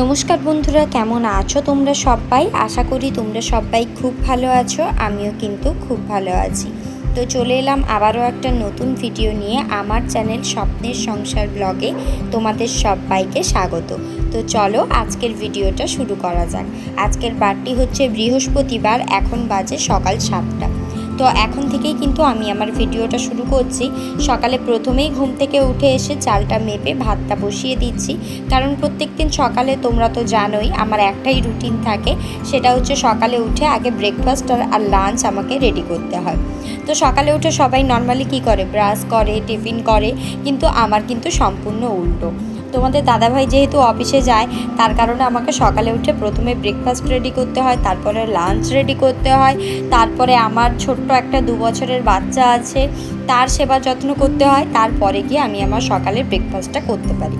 নমস্কার বন্ধুরা, কেমন আছো তোমরা সবাই? আশা করি তোমরা সবাই খুব ভালো আছো। আমিও কিন্তু খুব ভালো আছি। তো চলে এলাম আবারও একটা নতুন ভিডিও নিয়ে আমার চ্যানেল স্বপ্নের সংসার ব্লগে। তোমাদের সবাইকে স্বাগত। তো চলো আজকের ভিডিওটা শুরু করা যাক। আজকের বারটি হচ্ছে বৃহস্পতিবার, এখন বাজে সকাল 7টা। তো এখন থেকেই কিন্তু আমি আমার ভিডিওটা শুরু করছি। সকালে প্রথমেই ঘুম থেকে উঠে এসে চালটা মেপে ভাতটা বসিয়ে দিচ্ছি, কারণ প্রত্যেকদিন সকালে তোমরা তো জানোই আমার একটাই রুটিন থাকে, সেটা হচ্ছে সকালে উঠে আগে ব্রেকফাস্ট আর লাঞ্চ আমাকে রেডি করতে হয়। তো সকালে উঠে সবাই নর্মালি কী করে, ব্রাশ করে, টিফিন করে, কিন্তু আমার কিন্তু সম্পূর্ণ উল্টো। তোমাদের দাদাভাই যেহেতু অফিসে যায়, তার কারণে আমাকে সকালে উঠে প্রথমে ব্রেকফাস্ট রেডি করতে হয়, তারপরে লাঞ্চ রেডি করতে হয়, তারপরে আমার ছোট্ট একটা 2 বছরের বাচ্চা আছে, তার সেবা যত্ন করতে হয়, তারপরে গিয়ে আমি আমার সকালের ব্রেকফাস্টটা করতে পারি।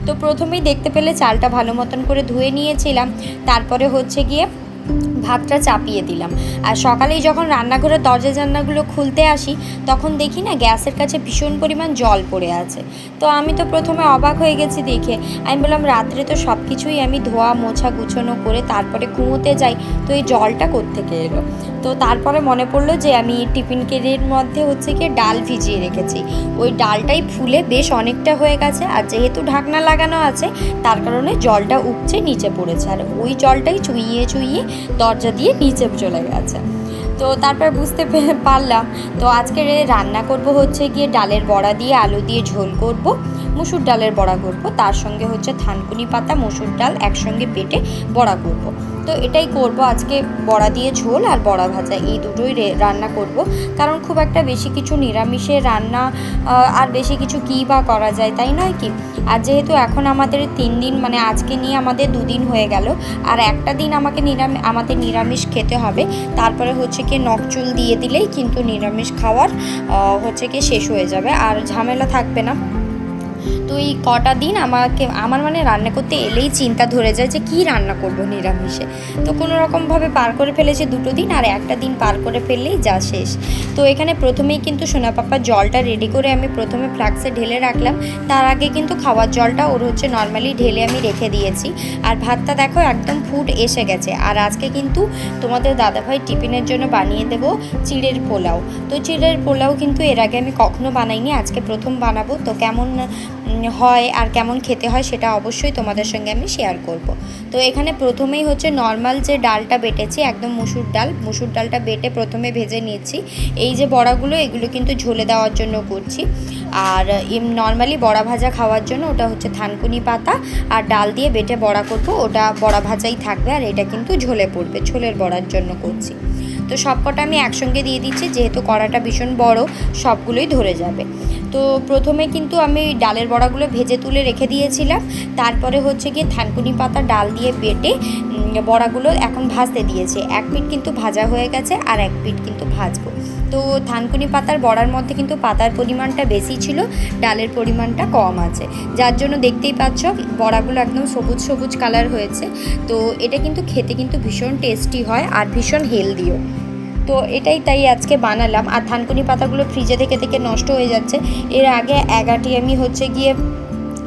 তো প্রথমেই দেখতে পেলে চালটা ভালো মতন করে ধুয়ে নিয়েছিলাম, তারপরে হচ্ছে গিয়ে ভাতটা চাপিয়ে দিলাম। আর সকালেই যখন রান্নাঘরের দরজা জানলাগুলো খুলতে আসি, তখন দেখি না গ্যাসের কাছে ভীষণ পরিমাণ জল পড়ে আছে। তো আমি তো প্রথমে অবাক হয়ে গেছি দেখে। আমি বললাম, রাত্রে তো সব কিছুই আমি ধোয়া মোছা গুছানো করে তারপরে ঘুমোতে যাই, তো এই জলটা কোত্থেকে এলো? তো তারপরে মনে পড়লো যে আমি টিফিন কেরির মধ্যে হচ্ছে কি ডাল ভিজিয়ে রেখেছি। ওই ডালটাই ফুলে বেশ অনেকটা হয়ে গেছে, আর যেহেতু ঢাকনা লাগানো আছে তার কারণে জলটা উপচে নিচে পড়েছে, আর ওই জলটাই চুইয়ে চুইয়ে দরজা দিয়ে নিচে চলে গেছে। তো তারপর বুঝতে পারলাম। তো আজকে রান্না করব হচ্ছে গিয়ে ডালের বড়া দিয়ে আলু দিয়ে ঝোল করব, মুসুর ডালের বড়া করব, তার সঙ্গে হচ্ছে থানকুনি পাতা মসুর ডাল একসঙ্গে বেটে বড়া করব। তো এটাই করব আজকে, বড়া দিয়ে ঝোল আর বড়া ভাজা, এই দুটোই রান্না করব। কারণ খুব একটা বেশি কিছু নিরামিষের রান্না আর বেশি কিছু কী বা করা যায়, তাই নয় কি? আর যেহেতু এখন আমাদের 3 দিন, মানে আজকে নিয়ে আমাদের 2 দিন হয়ে গেল, আর একটা দিন আমাদের নিরামিষ খেতে হবে। তারপরে হচ্ছে কি নকচুল দিয়ে দিলেই কিন্তু নিরামিষ খাওয়ার হচ্ছে কি শেষ হয়ে যাবে, আর ঝামেলা থাকবে না। তো এই কটা দিন আমার মানে রান্না করতে এলেই চিন্তা ধরে যায় যে কী রান্না করব নিরামিষে। তো কোনো রকমভাবে পার করে ফেলেছি 2 দিন, আর একটা দিন পার করে ফেললেই যা শেষ। তো এখানে প্রথমেই কিন্তু সোনা পাপার জলটা রেডি করে আমি প্রথমে ফ্লাক্সে ঢেলে রাখলাম। তার আগে কিন্তু খাওয়ার জলটা ওর হচ্ছে নর্মালি ঢেলে আমি রেখে দিয়েছি। আর ভাতটা দেখো একদম ফুট এসে গেছে। আর আজকে কিন্তু তোমাদের দাদাভাই টিফিনের জন্য বানিয়ে দেবো চিড়ের পোলাও। তো চিড়ের পোলাও কিন্তু এর আগে আমি কখনো বানাইনি, আজকে প্রথম বানাবো। তো কেমন হয় আর কেমন খেতে হয় সেটা অবশ্যই তোমাদের সঙ্গে আমি শেয়ার করব। তো এখানে প্রথমেই হচ্ছে নর্মাল যে ডালটা বেটেছি, একদম মুসুর ডালটা বেটে প্রথমে ভেজে নিচ্ছি। এই যে বড়াগুলো, এগুলো কিন্তু ঝোলে দেওয়ার জন্য করছি। আর নর্মালি বড়া ভাজা খাওয়ার জন্য ওটা হচ্ছে থানকুনি পাতা আর ডাল দিয়ে বেটে বড়া করব, ওটা বড়া ভাজাই থাকবে। আর এটা কিন্তু ঝোলে পড়বে, ঝোলের বড়ার জন্য করছি। তো সবকটা আমি একসঙ্গে দিয়ে দিচ্ছি, যেহেতু কড়াটা ভীষণ বড়, সবগুলোই ধরে যাবে। তো প্রথমে কিন্তু আমি ডালের বড়াগুলো ভেজে তুলে রেখে দিয়েছিলাম। তারপরে হচ্ছে গিয়ে থানকুনি পাতা ডাল দিয়ে বেটে বড়াগুলো এখন ভাজতে দিয়েছে। এক পিঠ কিন্তু ভাজা হয়ে গেছে, আর এক পিঠ কিন্তু ভাজবো। তো থানকুনি পাতার বড়ার মধ্যে কিন্তু পাতার পরিমাণটা বেশি ছিল, ডালের পরিমাণটা কম আছে, যার জন্য দেখতেই পাচ্ছ বড়াগুলো একদম সবুজ সবুজ কালার হয়েছে। তো এটা কিন্তু খেতে কিন্তু ভীষণ টেস্টি হয় আর ভীষণ হেলদিও। তো এটাই তাই আজকে বানালাম। আর থানকুনি পাতাগুলো ফ্রিজে থেকে থেকে নষ্ট হয়ে যাচ্ছে। এর আগে এগাটি আমি হচ্ছে গিয়ে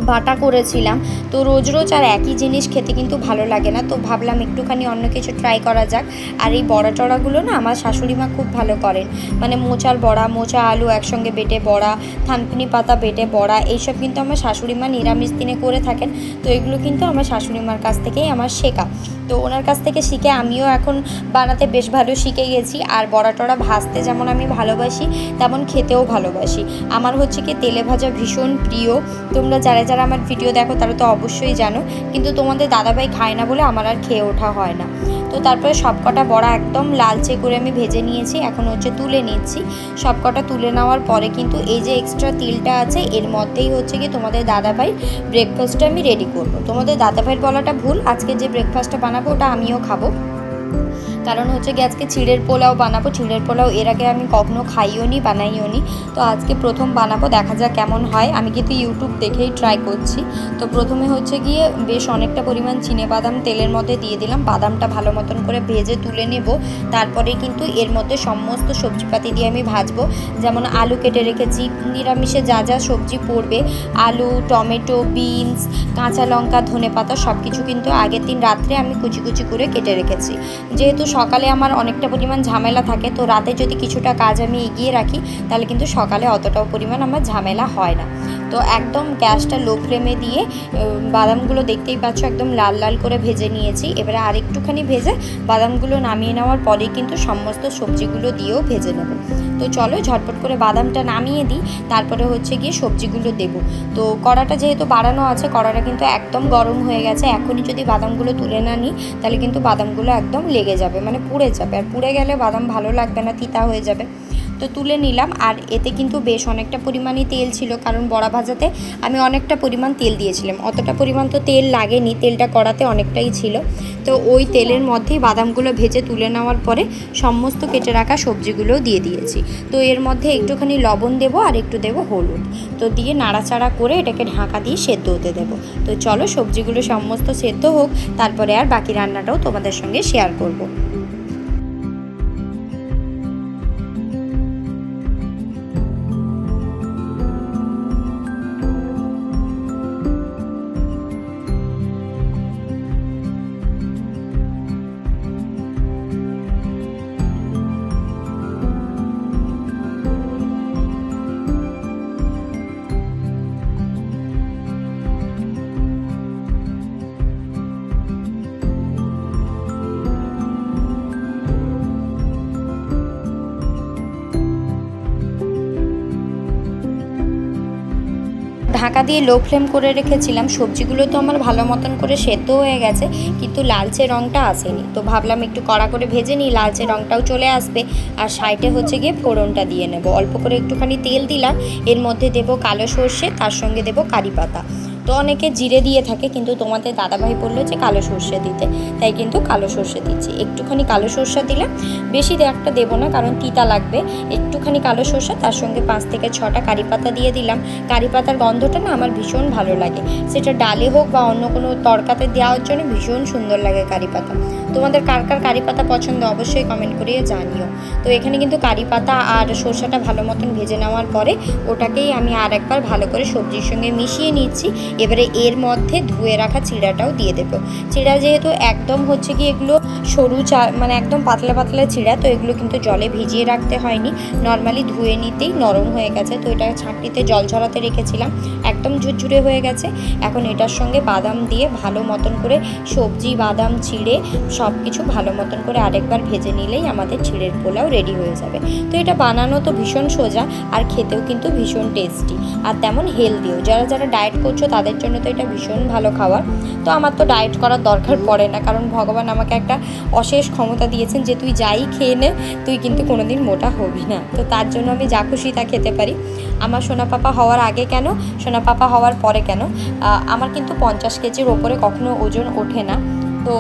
বাটা করেছিলাম। তো রোজ রোজ আর একই জিনিস খেতে কিন্তু ভালো লাগে না, তো ভাবলাম একটুখানি অন্য কিছু ট্রাই করা যাক। আর এই বড়া টড়াগুলো না আমার শাশুড়ি মা খুব ভালো করেন, মানে মোচার বড়া, মোচা আলু একসঙ্গে বেটে বড়া, থানকুনি পাতা বেটে বড়া, এইসব কিন্তু আমার শাশুড়ি মা নিরামিষ দিনে করে থাকেন। তো এগুলো কিন্তু আমার শাশুড়ি মার কাছ থেকেই আমার শেখা। তো ওনার কাছ থেকে শিখে আমিও এখন বানাতে বেশ ভালো শিখে গেছি। আর বড়া টড়া ভাজতে যেমন আমি ভালোবাসি, তেমন খেতেও ভালোবাসি। আমার হচ্ছে কি তেলে ভাজা ভীষণ প্রিয়। তোমরা যারা যারা আমার ভিডিও দেখো তারা তো অবশ্যই জানো, কিন্তু তোমাদের দাদাভাই খায় না বলে আমার আর খেয়ে ওঠা হয় না। তো তারপরে সবকটা বড়া একদম লালচে করে আমি ভেজে নিয়েছি, এখন হচ্ছে তুলে নিচ্ছি। সবকটা তুলে নেওয়ার পরে কিন্তু এই যে এক্সট্রা তিলটা আছে, এর মধ্যেই হচ্ছে কি তোমাদের দাদাভাই ব্রেকফাস্টটা আমি রেডি করব। তোমাদের দাদাভাইয়ের বলাটা ভুল, আজকে যে ব্রেকফাস্টটা বানাবো ওটা আমিও খাবো। কারণ হচ্ছে গিয়ে আজকে চিড়ের পোলাও বানাবো। চিড়ের পোলাও এর আগে আমি কখনো খাইও নি, বানাইও নি, তো আজকে প্রথম বানাবো, দেখা যাক কেমন হয়। আমি কিন্তু ইউটিউব দেখেই ট্রাই করছি। তো প্রথমে হচ্ছে গিয়ে বেশ অনেকটা পরিমাণ চিনেবাদাম তেলের মধ্যে দিয়ে দিলাম। বাদামটা ভালো মতন করে ভেজে তুলে নেব। তারপরে কিন্তু এর মধ্যে সমস্ত সবজিপাতি দিয়ে আমি ভাজবো। যেমন আলু কেটে রেখেছি, নিরামিষে যা যা সবজি পড়বে, আলু, টমেটো, বিনস, কাঁচা লঙ্কা, ধনেপাতা সব কিছু কিন্তু আগের দিন রাত্রে আমি কুচি কুচি করে কেটে রেখেছি। যেহেতু সকালে আমার অনেকটা পরিমাণ ঝামেলা থাকে, তো রাতে যদি কিছুটা কাজ আমি এগিয়ে রাখি তাহলে কিন্তু সকালে অতটাও পরিমাণ আমার ঝামেলা হয় না। তো একদম গ্যাসটা লো ফ্লেমে দিয়ে বাদামগুলো দেখতেই পাচ্ছ একদম লাল লাল করে ভেজে নিয়েছি। এবারে আরেকটুখানি ভেজে বাদামগুলো নামিয়ে নেওয়ার পরে কিন্তু সমস্ত সবজিগুলো দিয়েও ভেজে নেব। তো চলো ঝটপট করে বাদামটা নামিয়ে দিই, তারপরে হচ্ছে গিয়ে সবজিগুলো দেব। তো কড়াটা যেহেতু বাড়ানো আছে, কড়াটা কিন্তু একদম গরম হয়ে গেছে। এখনই যদি বাদামগুলো তুলে না নিই তাহলে কিন্তু বাদামগুলো একদম লেগে যাবে, মানে পুড়ে যাবে, আর পুড়ে গেলে বাদাম ভালো লাগবে না, তিতা হয়ে যাবে। তো তুলে নিলাম। আর এতে কিন্তু বেশ অনেকটা পরিমাণই তেল ছিল, কারণ বড়া ভাজাতে আমি অনেকটা পরিমাণ তেল দিয়েছিলাম। অতটা পরিমাণ তো তেল লাগেনি, তেলটা কড়াতে অনেকটাই ছিল। তো ওই তেলের মধ্যেই বাদামগুলো ভেজে তুলে নেওয়ার পরে সমস্ত কেটে রাখা সবজিগুলো দিয়ে দিয়েছি। তো এর মধ্যে একটুখানি লবণ দেবো আর একটু দেবো হলুদ। তো দিয়ে নাড়াচাড়া করে এটাকে ঢাকা দিয়ে সেদ্ধ হতে দেবো। তো চলো সবজিগুলো সমস্ত সেদ্ধ হোক, তারপরে আর বাকি রান্নাটাও তোমাদের সঙ্গে শেয়ার করব। ঢাকা দিয়ে লো ফ্লেম করে রেখেছিলাম। সবজিগুলো তো আমার ভালো মতন করে সেদ্ধ হয়ে গেছে, কিন্তু লালচে রঙটা আসেনি। তো ভাবলাম একটু কড়া করে ভেজে নিই, লালচে রঙটাও চলে আসবে। আর সাইডে হচ্ছে গিয়ে ফোড়নটা দিয়ে নেব। অল্প করে একটুখানি তেল দিলাম, এর মধ্যে দেবো কালো সর্ষে, তার সঙ্গে দেবো কারি পাতা। তো অনেকে জিরে দিয়ে থাকে, কিন্তু তোমাদের দাদাভাই বললো যে কালো সর্ষে দিতে, তাই কিন্তু কালো সর্ষে দিচ্ছি। একটুখানি কালো সর্ষে দিলাম, বেশি একটা দেবো না কারণ তিতা লাগবে। একটুখানি কালো সর্ষে, তার সঙ্গে 5 থেকে 6টা কারি পাতা দিয়ে দিলাম। কারি পাতার গন্ধটা না আমার ভীষণ ভালো লাগে, সেটা ডালে হোক বা অন্য কোনো তরকাতে দেওয়ার জন্য ভীষণ সুন্দর লাগে কারি পাতা। তোমাদের কার কার কারি পাতা পছন্দ অবশ্যই কমেন্ট করিয়ে জানিও। তো এখানে কিন্তু কারি পাতা আর সর্ষেটা ভালো মতন ভেজে নেওয়ার পরে ওটাকেই আমি আর একবার ভালো করে সবজির সঙ্গে মিশিয়ে নিচ্ছি। এবারে এর মধ্যে ধুয়ে রাখা চিড়াটাও দিয়ে দেবো। চিড়া যেহেতু একদম হচ্ছে কি এগুলো সরু মানে একদম পাতলা পাতলা চিড়া, তো এগুলো কিন্তু জলে ভিজিয়ে রাখতে হয়নি, নর্মালি ধুয়ে নিতেই নরম হয়ে গেছে। তো এটা ছাঁকনিতে জল ঝরাতে রেখেছিলাম, একদম ঝুরঝুরে হয়ে গেছে। এখন এটার সঙ্গে বাদাম দিয়ে ভালো মতন করে সবজি, বাদাম, চিড়ে সব কিছু ভালো মতন করে আরেকবার ভেজে নিলেই আমাদের চিড়ের পোলাও রেডি হয়ে যাবে। তো এটা বানানো তো ভীষণ সোজা, আর খেতেও কিন্তু ভীষণ টেস্টি, আর তেমন হেলদিও। যারা যারা ডায়েট করছো তাদের জন্য তো এটা ভীষণ ভালো খাবার। তো আমার তো ডায়েট করার দরকার পড়ে না, কারণ ভগবান আমাকে একটা অশেষ ক্ষমতা দিয়েছেন যে তুই যাই খেয়ে নে, তুই কিন্তু কোনোদিন মোটা হবি না। তো তার জন্য আমি যা খুশি তা খেতে পারি। আমার সোনা পাপা হওয়ার আগে কেন, সোনা পাপা হওয়ার পরে কেন, আমার কিন্তু 50 কেজির ওপরে কখনো ওজন ওঠে না। তো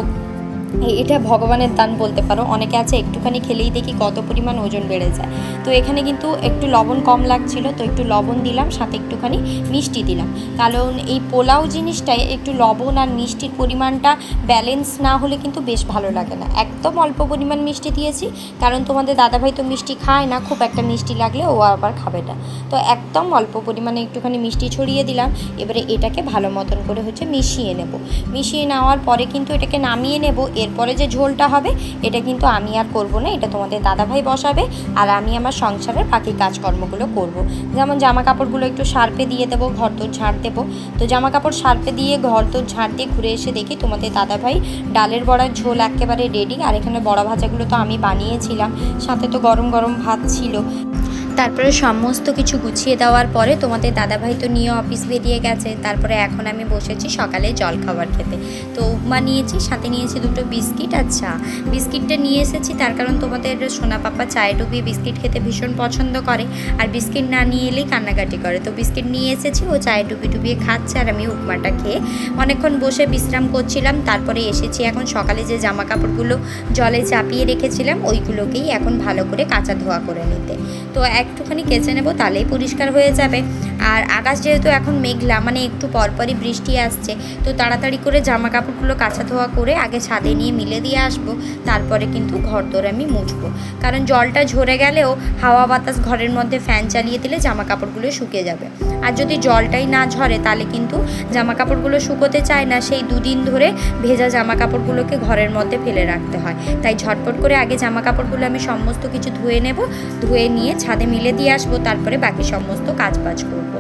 এটা ভগবানের দান বলতে পারো। অনেকে আছে একটুখানি খেলেই দেখি কত পরিমাণ ওজন বেড়ে যায়। তো এখানে কিন্তু একটু লবণ কম লাগছিল, তো একটু লবণ দিলাম, সাথে একটুখানি মিষ্টি দিলাম। কারণ এই পোলাও জিনিসটায় একটু লবণ আর মিষ্টির পরিমাণটা ব্যালেন্স না হলে কিন্তু বেশ ভালো লাগে না। একদম অল্প পরিমাণ মিষ্টি দিয়েছি, কারণ তোমাদের দাদাভাই তো মিষ্টি খায় না, খুব একটা মিষ্টি লাগলে ও আবার খাবে না। তো একদম অল্প পরিমাণে একটুখানি মিষ্টি ছড়িয়ে দিলাম। এবারে এটাকে ভালো মতন করে হচ্ছে মিশিয়ে নেব। মিশিয়ে নেওয়ার পরে কিন্তু এটাকে নামিয়ে নেব। এরপরে যে ঝোলটা হবে এটা কিন্তু আমি আর করব না, এটা তোমাদের দাদাভাই বসাবে, আর আমি আমার সংসারের বাকি কাজকর্মগুলো করব। যেমন জামা কাপড়গুলো একটু সার্পে দিয়ে দেবো, ঘর তোর ঝাড় দেবো। তো জামা কাপড় সার্পে দিয়ে ঘর তোর ঝাড় দিয়ে ঘুরে এসে দেখি তোমাদের দাদাভাই ডালের বড়ার ঝোল একেবারে রেডি। আর এখানে বড়া ভাজাগুলো তো আমি বানিয়েছিলাম, সাথে তো গরম গরম ভাত ছিল। তারপরে সমস্ত কিছু গুছিয়ে দেওয়ার পরে তোমাদের দাদাভাই তো নিয়ে অফিস বেরিয়ে গেছে। তারপরে এখন আমি বসেছি সকালে জল খাবার খেতে। তো উপমা নিয়েছি, সাথে নিয়েছি দুটো বিস্কিট। আচ্ছা, বিস্কিটটা নিয়ে এসেছি তার কারণ তোমাদের সোনা পাপা চায়ে ডুবিয়ে বিস্কিট খেতে ভীষণ পছন্দ করে, আর বিস্কিট না নিয়ে এলেই কান্নাকাটি করে। তো বিস্কিট নিয়ে এসেছি, ও চায়ে ডুবিয়ে খাচ্ছে আর আমি উপমাটা খেয়ে অনেকক্ষণ বসে বিশ্রাম করছিলাম। তারপরে এসেছি এখন সকালে যে জামা কাপড়গুলো জলে চাপিয়ে রেখেছিলাম ওইগুলোকেই এখন ভালো করে কাচা ধোয়া করে নিতে। তো একটুখানি কেচে নেব, তাহলেই পরিষ্কার হয়ে যাবে। আর আকাশ যেহেতু এখন মেঘলা, মানে একটু পরপরই বৃষ্টি আসছে, তো তাড়াতাড়ি করে জামা কাপড়গুলো কাচা ধোয়া করে আগে ছাদে নিয়ে মিলে দিয়ে আসবো। তারপরে কিন্তু ঘরদোর আমি মুছবো, কারণ জলটা ঝরে গেলেও হাওয়া বাতাস ঘরের মধ্যে ফ্যান চালিয়ে দিলে জামা কাপড়গুলো শুকিয়ে যাবে। আর যদি জলটাই না ঝরে তাহলে কিন্তু জামা কাপড়গুলো শুকোতে চায় না, সেই দুদিন ধরে ভেজা জামা কাপড়গুলোকে ঘরের মধ্যে ফেলে রাখতে হয়। তাই ঝটপট করে আগে জামা কাপড়গুলো আমি সমস্ত কিছু ধুয়ে নেব, ধুয়ে নিয়ে ছাদে মিলে দিয়ে আসবো, তারপরে বাকি সমস্ত কাজবাজ করব।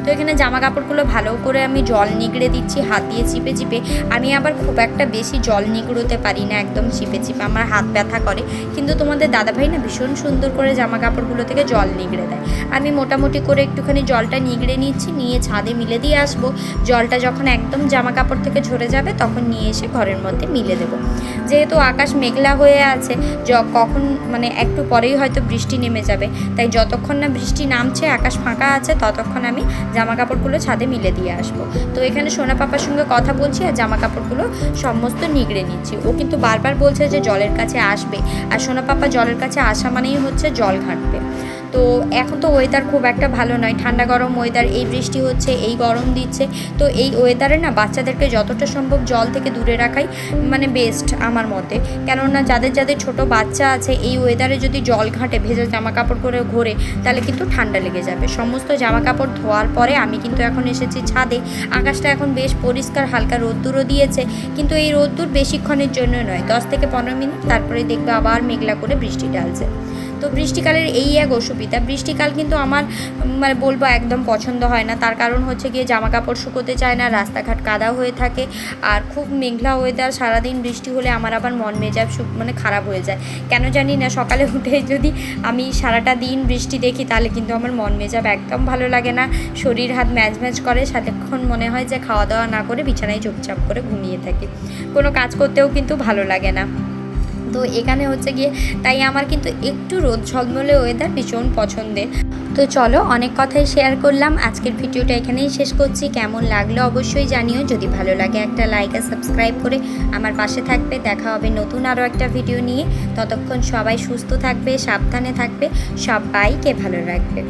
তো এখানে জামা কাপড়গুলো ভালো করে আমি জল নিগড়ে দিচ্ছি হাত দিয়ে চিপে চিপে। আমি আবার খুব একটা বেশি জল নিগড়োতে পারি না, একদম চিপে চিপে আমার হাত ব্যথা করে। কিন্তু তোমাদের দাদাভাই না ভীষণ সুন্দর করে জামা কাপড়গুলো থেকে জল নিগড়ে দেয়। আমি মোটামুটি করে একটুখানি জলটা নিগড়ে নিচ্ছি, নিয়ে ছাদে মিলে দিয়ে আসবো। জলটা যখন একদম জামা কাপড় থেকে ঝরে যাবে তখন নিয়ে এসে ঘরের মধ্যে মিলে দেবো। যেহেতু আকাশ মেঘলা হয়ে আছে, কখন মানে একটু পরেই হয়তো বৃষ্টি নেমে যাবে, তাই যতক্ষণ না বৃষ্টি নামছে আকাশ ফাঁকা আছে ততক্ষণ আমি জামা কাপড়গুলো ছাদে মিলে দিয়ে আসবো। তো এখানে সোনা পাপার সঙ্গে কথা বলছি আর জামা কাপড়গুলো সমস্ত নিগড়ে নিচ্ছি। ও কিন্তু বারবার বলছে যে জলের কাছে আসবে, আর সোনা পাপা জলের কাছে আসা মানেই হচ্ছে জল ঘাঁটবে। তো এখন তো ওয়েদার খুব একটা ভালো নয়, ঠান্ডা গরম ওয়েদার, এই বৃষ্টি হচ্ছে এই গরম দিচ্ছে। তো এই ওয়েদারে না বাচ্চাদেরকে যতটা সম্ভব জল থেকে দূরে রাখাই মানে বেস্ট আমার মতে। কেননা যাদের যাদের ছোট বাচ্চা আছে এই ওয়েদারে যদি জল ঘাঁটে ভেজা জামা কাপড় করে ঘোরে তাহলে কিন্তু ঠান্ডা লেগে যাবে। সমস্ত জামা কাপড় ধোয়ার পরে আমি কিন্তু এখন এসেছি ছাদে। আকাশটা এখন বেশ পরিষ্কার, হালকা রোদ্দুরও দিয়েছে, কিন্তু এই রোদ্দুর বেশিক্ষণের জন্য নয়, 10 থেকে 15 মিনিট, তারপরে দেখবে আবার মেঘলা করে বৃষ্টি ঢালছে। তো বৃষ্টিকালের এই এক অসুবিধা, বৃষ্টিকাল কিন্তু আমার মানে বলবো একদম পছন্দ হয় না। তার কারণ হচ্ছে গিয়ে জামা কাপড় শুকোতে চায় না, রাস্তাঘাট কাদা হয়ে থাকে, আর খুব মেঘলা ওয়েদার, সারাদিন বৃষ্টি হলে আমার আবার মন মেজাজ মানে খারাপ হয়ে যায়। কেন জানি না, সকালে উঠে যদি আমি সারাটা দিন বৃষ্টি দেখি তাহলে কিন্তু আমার মন মেজাজ একদম ভালো লাগে না, শরীর হাত ম্যাজ ম্যাজ করে, সারাক্ষণ মনে হয় যে খাওয়া দাওয়া না করে বিছানায় চুপচাপ করে ঘুমিয়ে থাকি, কোনো কাজ করতেও কিন্তু ভালো লাগে না। তো এখানে হচ্ছে গিয়ে তাই আমার কিন্তু একটু রোদ ঝলমলে ওয়েদার ভীষণ পছন্দের। তো চলো, অনেক কথাই শেয়ার করলাম, আজকের ভিডিওটা এখানেই শেষ করছি। কেমন লাগলো অবশ্যই জানিও, যদি ভালো লাগে একটা লাইক আর সাবস্ক্রাইব করে আমার পাশে থাকবে। দেখা হবে নতুন আরও একটা ভিডিও নিয়ে, ততক্ষণ সবাই সুস্থ থাকবে, সাবধানে থাকবে, সবাইকে ভালো রাখবে।